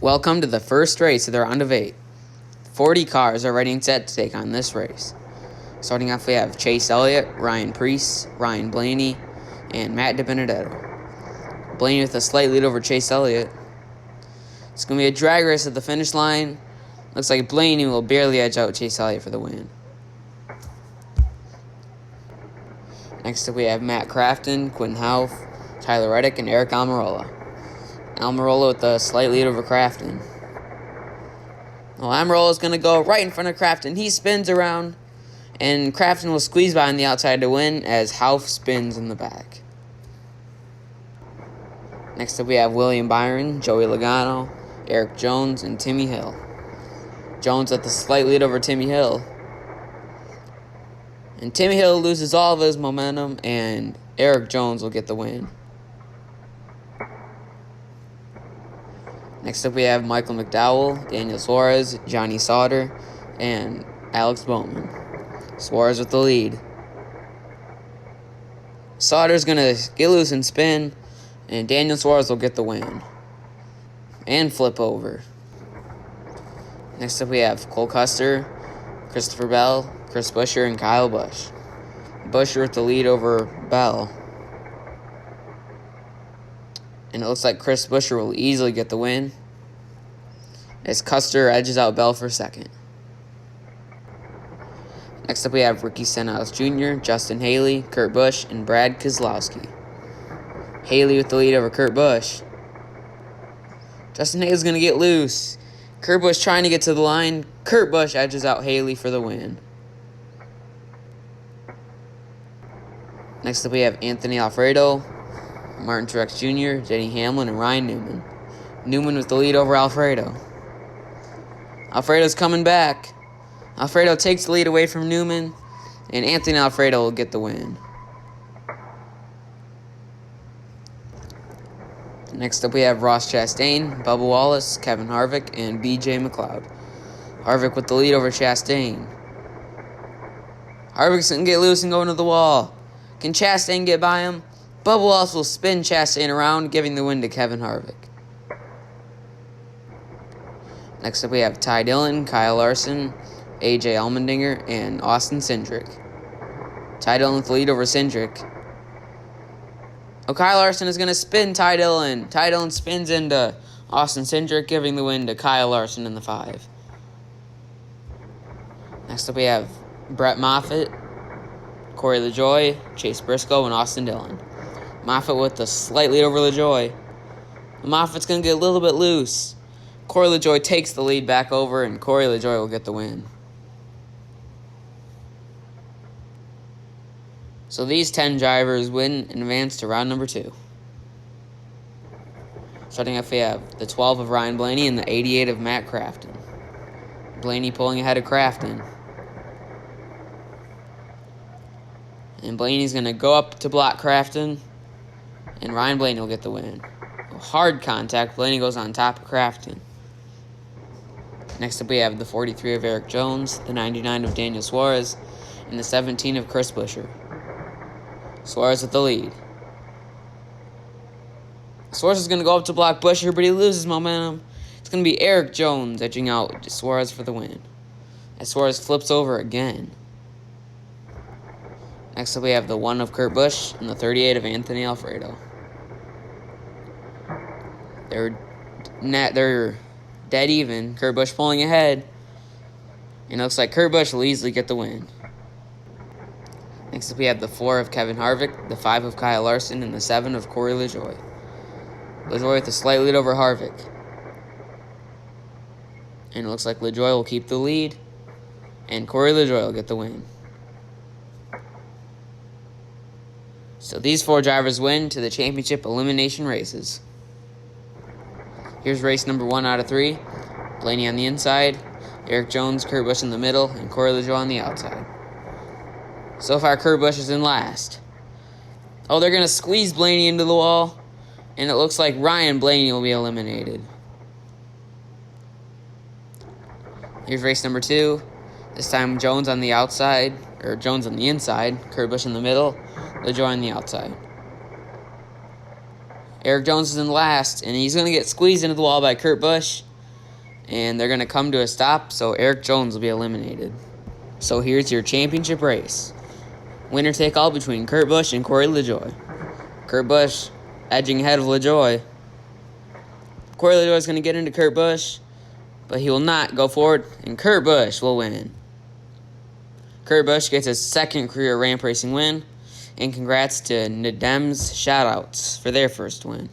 Welcome to the first race of the round of 8. 40 cars are ready and set to take on this race. Starting off, we have Chase Elliott, Ryan Preece, Ryan Blaney, and Matt DiBenedetto. Blaney with a slight lead over Chase Elliott. It's going to be a drag race at the finish line. Looks like Blaney will barely edge out Chase Elliott for the win. Next up, we have Matt Crafton, Quinn Houff, Tyler Reddick, and Eric Almirola. Almirola with a slight lead over Crafton. Well, Almirola is going to go right in front of Crafton. He spins around, and Crafton will squeeze by on the outside to win as Houff spins in the back. Next up, we have William Byron, Joey Logano, Eric Jones, and Timmy Hill. Jones with a slight lead over Timmy Hill. And Timmy Hill loses all of his momentum, and Eric Jones will get the win. Next up, we have Michael McDowell, Daniel Suarez, Johnny Sauter, and Alex Bowman. Suarez with the lead. Sauter's going to get loose and spin, and Daniel Suarez will get the win. And flip over. Next up, we have Cole Custer, Christopher Bell, Chris Buescher, and Kyle Busch. Buescher with the lead over Bell. And it looks like Chris Buescher will easily get the win as Custer edges out Bell for second. Next up, we have Ricky Stenhouse Jr., Justin Haley, Kurt Busch, and Brad Keselowski. Haley with the lead over Kurt Busch. Justin Haley's going to get loose. Kurt Busch trying to get to the line. Kurt Busch edges out Haley for the win. Next up, we have Anthony Alfredo, Martin Truex Jr., Denny Hamlin, and Ryan Newman. Newman with the lead over Alfredo. Alfredo's coming back. Alfredo takes the lead away from Newman, and Anthony Alfredo will get the win. Next up, we have Ross Chastain, Bubba Wallace, Kevin Harvick, and B.J. McLeod. Harvick with the lead over Chastain. Harvick's going to get loose and go into the wall. Can Chastain get by him? Bubba Wallace will spin Chastain around, giving the win to Kevin Harvick. Next up, we have Ty Dillon, Kyle Larson, A.J. Allmendinger, and Austin Cindric. Ty Dillon with the lead over Cindric. Oh, Kyle Larson is going to spin Ty Dillon. Ty Dillon spins into Austin Cindric, giving the win to Kyle Larson in the 5. Next up, we have Brett Moffitt, Corey LaJoie, Chase Briscoe, and Austin Dillon. Moffitt with a slight lead over LaJoie. Moffitt's going to get a little bit loose. Corey LaJoie takes the lead back over, and Corey LaJoie will get the win. So these 10 drivers win and advance to round number 2. Starting off, we have the 12 of Ryan Blaney and the 88 of Matt Crafton. Blaney pulling ahead of Crafton. And Blaney's going to go up to block Crafton, and Ryan Blaney will get the win. Hard contact, Blaney goes on top of Crafton. Next up, we have the 43 of Eric Jones, the 99 of Daniel Suarez, and the 17 of Chris Buescher. Suarez with the lead. Suarez is going to go up to block Buescher, but he loses momentum. It's going to be Eric Jones edging out Suarez for the win, as Suarez flips over again. Next up, we have the 1 of Kurt Busch and the 38 of Anthony Alfredo. They're dead even. Kurt Busch pulling ahead. And it looks like Kurt Busch will easily get the win. Next up, we have the 4 of Kevin Harvick, the 5 of Kyle Larson, and the 7 of Corey LaJoie. LaJoie with a slight lead over Harvick. And it looks like LaJoie will keep the lead, and Corey LaJoie will get the win. So these 4 drivers win to the championship elimination races. Here's race number 1 out of 3. Blaney on the inside, Eric Jones, Kurt Busch in the middle, and Corey LaJoie on the outside. So far, Kurt Busch is in last. Oh, they're going to squeeze Blaney into the wall, and it looks like Ryan Blaney will be eliminated. Here's race number 2. This time, Jones on the outside, or Jones on the inside, Kurt Busch in the middle, LaJoie on the outside. Eric Jones is in last, and he's going to get squeezed into the wall by Kurt Busch. and they're going to come to a stop, so Erik Jones will be eliminated. So here's your championship race. Winner take all between Kurt Busch and Corey LaJoie. Kurt Busch edging ahead of LaJoie. Corey LaJoie is going to get into Kurt Busch, but he will not go forward, and Kurt Busch will win. Kurt Busch gets his second career ramp racing win, and congrats to Nedem's Shoutouts for their first win.